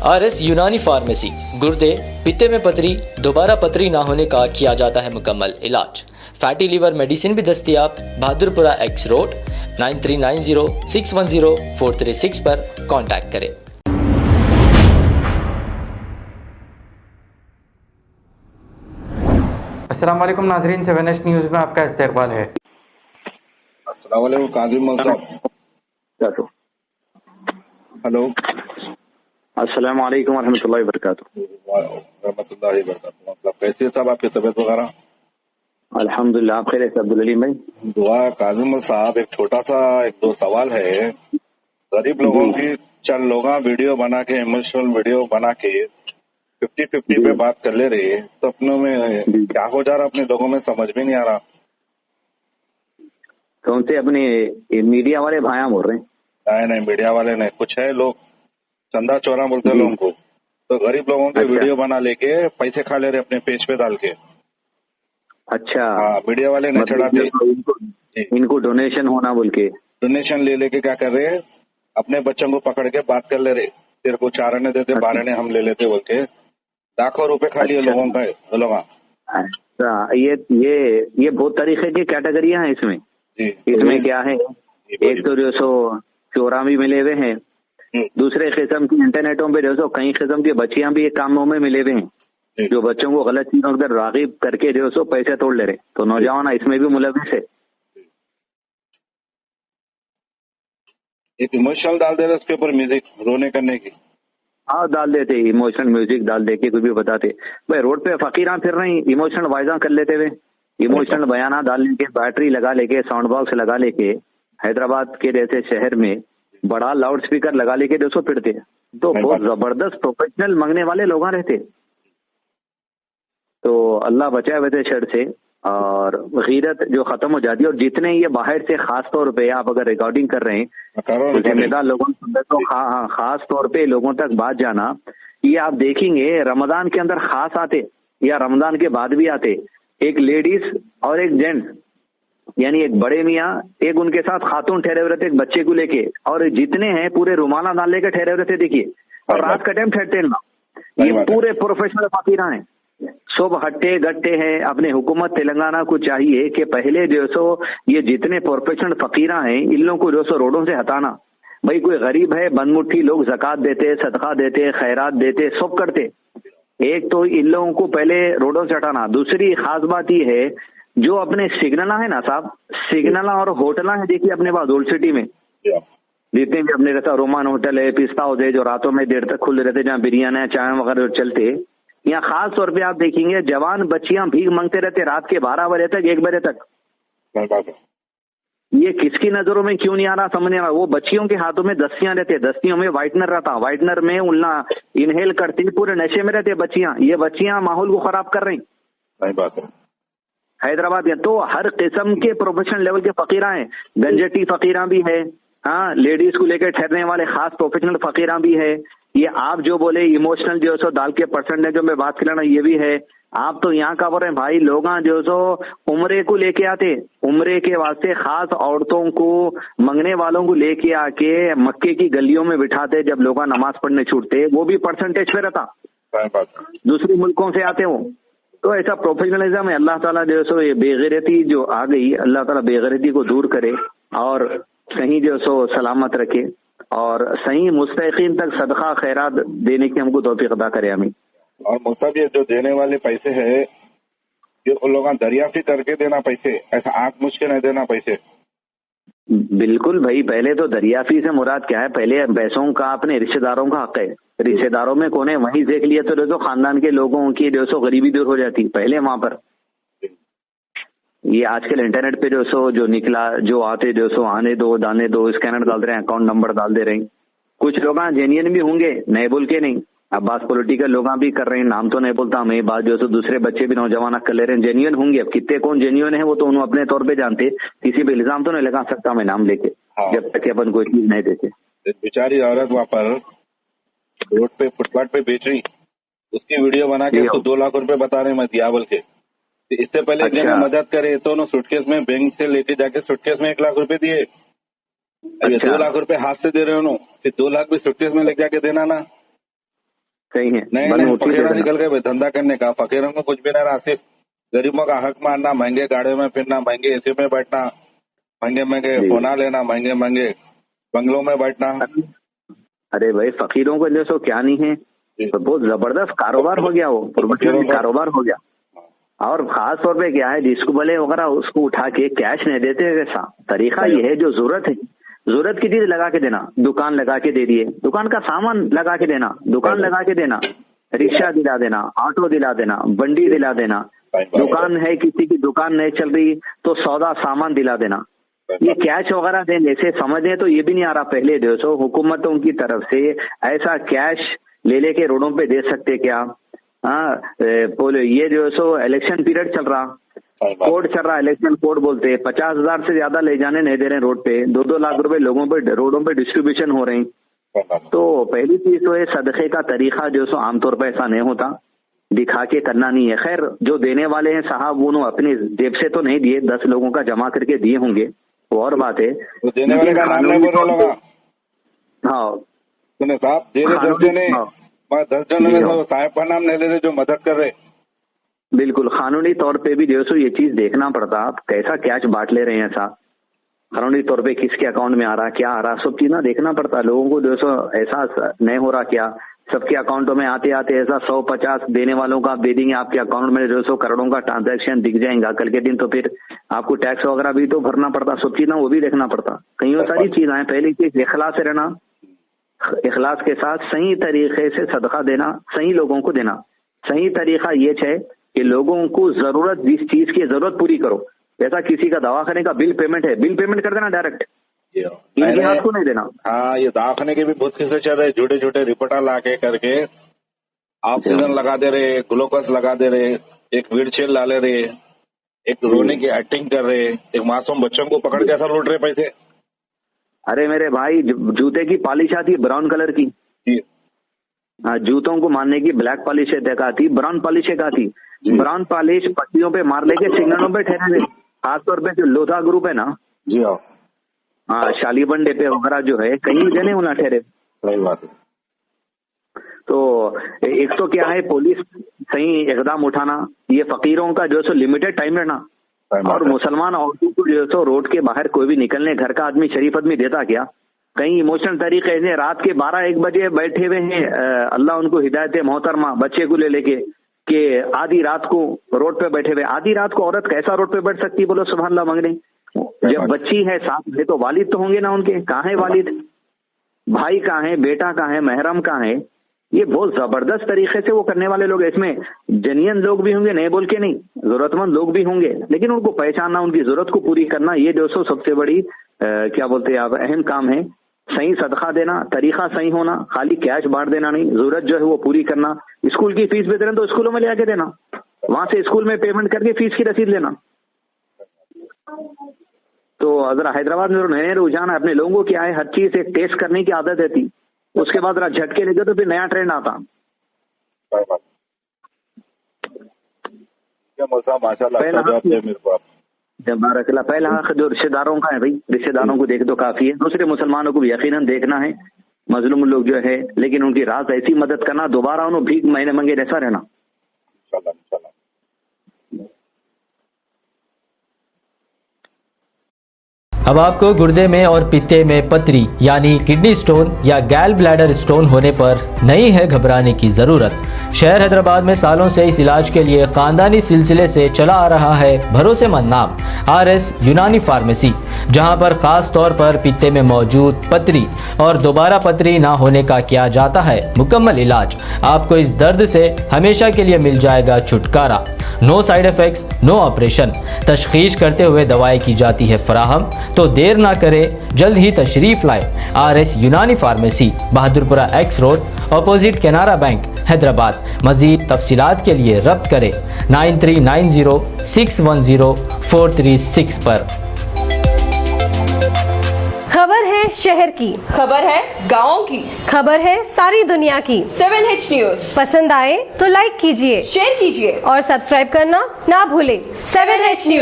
RS यूनानी pharmacy, गुर्दे, पित्ते में पथरी, दोबारा पथरी ना होने का किया जाता है मुकम्मल इलाज। फैटी लीवर मेडिसिन भी दस्तियाब। बहादुरपुरा X रोड 9390610436 पर कांटेक्ट करें। अस्सलाम वालेकुम नाज़रीन, 7H न्यूज़ में आपका इस्तकबाल है। अस्सलाम वालेकुम काजिम मौलवी साहब। हेलो, अस्सलाम वालेकुम रहमतुल्लाहि व बरकातुहू। रहमतुल्लाहि व बरकातुहू। मतलब कैसे साहब आपकी तबीयत वगैरह? अल्हम्दुलिल्लाह, आप खैरियत से? अब्दुल अलीम भाई दुआ। काजिम मौलवी साहब, एक छोटा सा एक दो सवाल है। गरीब लोगों की चंद लोग वीडियो बना के, इमोशनल वीडियो बना के 50-50 पे बात कर ले रहे, तो अपनों में क्या हो जा रहा अपने लोगों में समझ में नहीं आ रहा। कौन से अपने मीडिया वाले भाया बोल रहे हैं? नहीं, मीडिया वाले नहीं, कुछ है लोग चंदा चोरा बोलते हैं लोगों को, तो गरीब लोगों के वीडियो बना लेके पैसे खा ले रहे अपने पेज पे डाल के। अच्छा, हाँ, मीडिया वाले नहीं चढ़ाते, इनको डोनेशन होना बोल के डोनेशन ले लेके क्या कर रहे, अपने बच्चों को पकड़ के बात कर ले रहे, तेरे को 4 आने देते, 12 आने हम ले लेते बोल के लाखों रुपए खा लिए लोगों का लोग। अच्छा, ये बहुत तरीके की कैटेगरियां हैं इसमें। इसमें क्या है, एक तो जो सो चोरा भी मिले हुए हैं, दूसरे किस्म की इंटरनेटों पे जो सो कई किस्म की बच्चियां भी एक कामों में मिले हुए हैं, जो बच्चों को गलत चीजों पर रागिब करके जो सो पैसे तोड़ ले रहे। तो नौजवान इसमें भी मुलविस है। एक इमोशनल डाल दे रहे उसके ऊपर म्यूजिक रोने करने की। हाँ, डाल देते इमोशनल म्यूजिक, डाल दे के कुछ भी बताते। भाई रोड पे फकीरां फिर रही, इमोशनल वाइजा कर लेते हुए, इमोशनल बयाना डाल लेके, बैटरी लगा लेके, साउंड बॉक्स लगा लेके, हैदराबाद के जैसे शहर में बड़ा लाउड स्पीकर लगा लेके 200 फिरते। तो बहुत जबरदस्त प्रोफेशनल मंगने वाले लोग रहते। तो अल्लाह बचाए वैसे शर से, और गीरत जो खत्म हो जाती है। और जितने ये बाहर से खास तौर पे आप अगर रिकॉर्डिंग कर रहे हैं तो जिम्मेदार लोगों को खास तौर पे लोगों तक बात जाना, ये आप देखेंगे रमजान के अंदर खास आते या रमजान के बाद भी आते, एक लेडीज और एक जेंट्स, यानी एक बड़े मियाँ, एक उनके साथ खातून ठहरे हुए रहते एक बच्चे को लेके, और जितने हैं पूरे रुमाला डाल लेकर ठहरे हुए रहते। देखिए, और रात का टाइम ठहरते हैं ना, ये पूरे प्रोफेशनल फकीरा हैं, सब हट्टे गट्टे हैं। अपने हुकूमत तेलंगाना को चाहिए कि पहले जो सो ये जितने प्रोफेशनल फकीरा हैं इन लोगों को जो सो रोडों से हटाना। भाई कोई गरीब है, बनमुट्ठी लोग ज़कात देते, सदका देते, खैरात देते, सब करते। एक तो इन लोगों को पहले रोडों से हटाना। दूसरी खास बात ये है, जो अपने सिग्नला है ना साहब, सिग्नला और होटला है, देखिए अपने पास ओल्ड सिटी में जितने भी अपने रहता, रोमान होटल है, पिस्ता हाउस है, जो रातों में देर तक खुले रहते, जहाँ बिरयानी चाय वगैरह चलते। यहाँ खास तौर पे आप देखेंगे जवान बच्चियां भीख मांगते रहते रात के 12 बजे तक, 1 बजे तक। ये किसकी नजरों में क्यों नहीं आ रहा समझ नहीं आ रहा। वो बच्चियों के हाथों में दस्तियां रहते, दस्तियों में व्हाइटनर रहता, व्हाइटनर में उल्ला इनहेल करती, पूरे नशे में रहते बच्चियां। ये बच्चियां माहौल को खराब कर रही। सही बात है। हैदराबाद में तो हर किस्म के प्रोफेशनल लेवल के फकीरा हैं, गंजटी फकीरा भी है, हाँ, लेडीज को लेकर ठहरने वाले खास प्रोफेशनल फकीरा भी है। ये आप जो बोले इमोशनल जो सो दाल के परसेंटेज में बात करना, ये भी है। आप तो यहाँ का बोल रहे हैं भाई, लोग जो सो उम्रे को लेके आते, उम्रे के वास्ते खास औरतों को, मंगने वालों को लेके आके मक्के की गलियों में बिठाते, जब लोग नमाज पढ़ने छूटते, वो भी परसेंटेज पे रहता, दूसरे मुल्कों से आते हो। तो ऐसा प्रोफेशनलिज्म है। अल्लाह ताला जो सो ये बेगैरती जो आ गई, अल्लाह ताला बेगैरती को दूर करे और सही जो सो सलामत रखे, और सही मुस्तहिकीन तक सदका खैरात देने की हमको तौफीक अता करे। आमीन। और मुस्तब ये जो देने वाले पैसे है, ये उन लोगों दरियाफ्ती करके देना पैसे, ऐसा आंख मुझ के नहीं देना पैसे। बिल्कुल भाई, पहले तो दरियाफी से मुराद क्या है, पहले पैसों का अपने रिश्तेदारों का हक है। रिश्तेदारों में कौन है, वहीं देख लिया तो जो खानदान के लोगों की जो सो गरीबी दूर हो जाती पहले वहां पर। ये आजकल इंटरनेट पे जो सो जो निकला, जो आते जो सो आने दो, दाने दो, स्कैनर डाल रहे हैं, अकाउंट नंबर डाल दे रहे हैं। कुछ लोग जेन्युइन भी होंगे, नहीं बोल के नहीं। अब बात पॉलिटिकल लोग भी कर रहे हैं, नाम तो नहीं बोलता मैं, बात जो सो दूसरे बच्चे भी नौजवान कर ले रहे हैं, जेन्युइन होंगे। अब कितने कौन जेन्युइन है वो तो उन्होंने अपने तौर पे जानते, किसी पे इल्जाम तो नहीं लगा सकता मैं नाम लेके, जब तक अपन कोई चीज नहीं देते। बेचारी औरत वहाँ पर रोड पे फुटपाथ पे बेच रही, उसकी वीडियो बना के उसको 2 लाख रुपए बता रहे मैं दिया बोल के। इससे पहले जने मदद करे तो उन्होंने सूटकेस में बैंक से लेके जाके सूटकेस में 1 लाख रुपए दिए। 2 लाख रुपए हाथ से दे रहे हो, फिर 2 लाख भी सूटकेस में लेके जाके देना ना। صحیح ہے. نہیں فقیروں نکل گئے دھندا کرنے کا. فقیروں کو کچھ بھی نہیں رہا, صرف غریبوں کا حق ماننا, مہنگے گاڑیوں میں پھرنا, مہنگے اے سی میں بیٹھنا, مہنگے مہنگے فونا لینا, مہنگے مہنگے بنگلوں میں بیٹھنا. ارے بھائی فقیروں کو جو سو کیا نہیں ہے, بہت زبردست کاروبار ہو گیا, وہ پروفیشنل کاروبار ہو گیا. اور خاص طور پہ کیا ہے, ڈسکو بلے وغیرہ اس کو اٹھا کے کیش نہیں دیتے. ویسا طریقہ یہ ہے, جو ضرورت ہے ضرورت کی چیز لگا کے دینا. دکان لگا کے دے دیے, دکان کا سامان لگا کے دینا, دکان لگا کے دینا, رکشہ دلا دینا, آٹو دلا دینا, بنڈی دلا دینا. دکان ہے کسی کی دکان نہیں چل رہی تو سودا سامان دلا دینا. یہ کیش وغیرہ دیں جیسے سمجھیں تو یہ بھی نہیں آ رہا. پہلے جو سو حکومتوں کی طرف سے ایسا کیش لے کے روڈوں پہ دے سکتے کیا؟ یہ جو سو الیکشن پیریڈ چل رہا, کوڈ چل رہا, الیکشن کوڈ بولتے, 50,000 سے زیادہ لے جانے نہیں دے رہے روڈ پہ. 2-2 لاکھ روپے لوگوں پہ روڈوں پہ ڈسٹریبیوشن ہو رہے ہیں. تو پہلی چیز تو ہے صدقے کا طریقہ جو سو عام طور پہ ایسا نہیں ہوتا, دکھا کے کرنا نہیں ہے. خیر جو دینے والے ہیں صاحب وہ اپنی جیب سے تو نہیں دیے, 10 لوگوں کا جمع کر کے دیے ہوں گے, وہ اور بات ہے. دینے والے کا نام نہیں بول رہا. ہاں صاحب دے رہے 10 جنے, 10 جنوں میں صاحب کا نام نہیں لے رہے جو مدد کر رہے. بالکل قانونی طور پہ بھی جو سو یہ چیز دیکھنا پڑتا, آپ کیسا کیش بانٹ لے رہے ہیں. ایسا قانونی طور پہ کس کے اکاؤنٹ میں آ رہا, کیا آ رہا, سب چیز دیکھنا پڑتا. لوگوں کو جو سو احساس نہیں ہو رہا کیا سب کے اکاؤنٹوں میں آتے آتے ایسا 150 دینے والوں کا آپ دے دیں گے, آپ کے اکاؤنٹ میں جو سو کروڑوں کا ٹرانزیکشن دکھ جائیں گا کل کے دن, تو پھر آپ کو ٹیکس وغیرہ بھی تو بھرنا پڑتا. سب چیزیں وہ بھی دیکھنا پڑتا. کئی ساری چیزیں ہیں. پہلی چیز اخلاص سے رہنا, اخلاص کے ساتھ صحیح طریقے سے صدقہ دینا, صحیح لوگوں کو دینا. صحیح طریقہ یہ ہے کہ لوگوں کو ضرورت, جس چیز کی ضرورت پوری کرو. جیسا کسی کا دواخانے کا بل پیمنٹ ہے, بل پیمنٹ کر دینا ڈائریکٹ, ان کے ہاتھ کو نہیں دینا. ہاں یہ دواخانے کے بھی بہت قصے چل رہے, جھوٹے جھوٹے رپورٹر لا کے کر کے آکسیجن لگا دے رہے, گلوکوز لگا دے رہے, ایک ویل چیئر لا لے رہے, ایک رونے کی ایکٹنگ کر رہے, ایک معصوم بچوں کو پکڑ کے ایسا لوٹ رہے پیسے. ارے میرے بھائی جوتے کی پالش آتی براؤن کلر کی, جوتوں کو مارنے کی بلیک پالش ایک آتی, براؤن پالش ایک آتی. براؤن پالش پٹیوں پہ مار لے کے سگنلوں پہ ٹھہرے, خاص طور پہ جو لوتھا گروپ ہے نا, جی ہاں شالی بنڈے پہ وغیرہ جو ہے کہیں جنے ہونا ٹھہرے. صحیح بات ہے. تو ایک تو کیا ہے پولیس صحیح اقدام اٹھانا, یہ فقیروں کا جو سو لمیٹڈ ٹائم رہنا, اور مسلمان عورتوں کو جو سو روڈ کے باہر کوئی بھی نکلنے, گھر کا آدمی شریف آدمی دیتا کیا, کہیں ایموشنل طریقے سے رات کے 12-1 بجے بیٹھے ہوئے ہیں, اللہ ان کو ہدایت محترمہ, بچے کو لے کے کہ آدھی رات کو روڈ پہ بیٹھے ہوئے. آدھی رات کو عورت کیسا روڈ پہ بیٹھ سکتی, بولو سبحان اللہ مانگنے. جب بچی ہے ساتھ میں تو والد تو ہوں گے نا ان کے, کہاں ہے والد, بھائی کہاں ہے, بیٹا کہاں ہے, محرم کہاں ہے. یہ بہت زبردست طریقے سے وہ کرنے والے لوگ, اس میں جنین لوگ بھی ہوں گے, نہیں بول کے نہیں, ضرورت مند لوگ بھی ہوں گے, لیکن ان کو پہچاننا, ان کی ضرورت کو پوری کرنا, یہ جو سب سے بڑی کیا بولتے ہیں آپ, اہم کام ہے. صحیح صدقہ دینا, طریقہ صحیح ہونا, خالی کیش بانٹ دینا نہیں, ضرورت جو ہے وہ پوری کرنا. اسکول کی فیس بھی دے رہے تو اسکولوں میں لے کے دینا, وہاں سے اسکول میں پیمنٹ کر کے فیس کی رسید لینا. تو اگر حیدرآباد میں نئے رجحان ہے, اپنے لوگوں کو کیا ہے, ہر چیز ایک ٹیسٹ کرنے کی عادت رہتی, اس کے بعد جھٹکے لیتے تو پھر نیا ٹرینڈ آتا. بارک اللہ. پہلا حق جو رشتے داروں کا ہے بھائی, رشتے داروں کو دیکھ تو کافی ہے, دوسرے مسلمانوں کو بھی یقیناً دیکھنا ہے, مظلوم لوگ جو ہے, لیکن ان کی رات ایسی مدد کرنا, دوبارہ انہوں بھیک مہینے منگے جیسا رہنا. اب آپ کو گردے میں اور پتے میں پتری یعنی کڈنی سٹون یا گیل بلیڈر سٹون ہونے پر نہیں ہے گھبرانے کی ضرورت. شہر حیدرآباد میں سالوں سے اس علاج کے لیے خاندانی سلسلے سے چلا آ رہا ہے بھروسے مند نام RS یونانی فارمیسی, جہاں پر خاص طور پر پتے میں موجود پتری اور دوبارہ پتری نہ ہونے کا کیا جاتا ہے مکمل علاج. آپ کو اس درد سے ہمیشہ کے لیے مل جائے گا چھٹکارا. نو سائیڈ ایفیکٹس, نو آپریشن. تشخیص کرتے ہوئے دوائی کی جاتی ہے فراہم, تو دیر نہ کرے, جلد ہی تشریف لائے. RS یونانی pharmacy, Bahadurpura X road, opposite Canara Bank, Hyderabad. مزید تفصیلات کے لیے ربط کریں 9390610436 پر. خبر ہے شہر کی, خبر ہے گاؤں کی, خبر ہے ساری دنیا کی. 7H نیوز پسند آئے تو لائک کیجئے, شیئر کیجئے اور سبسکرائب کرنا نہ بھولیں. 7H news.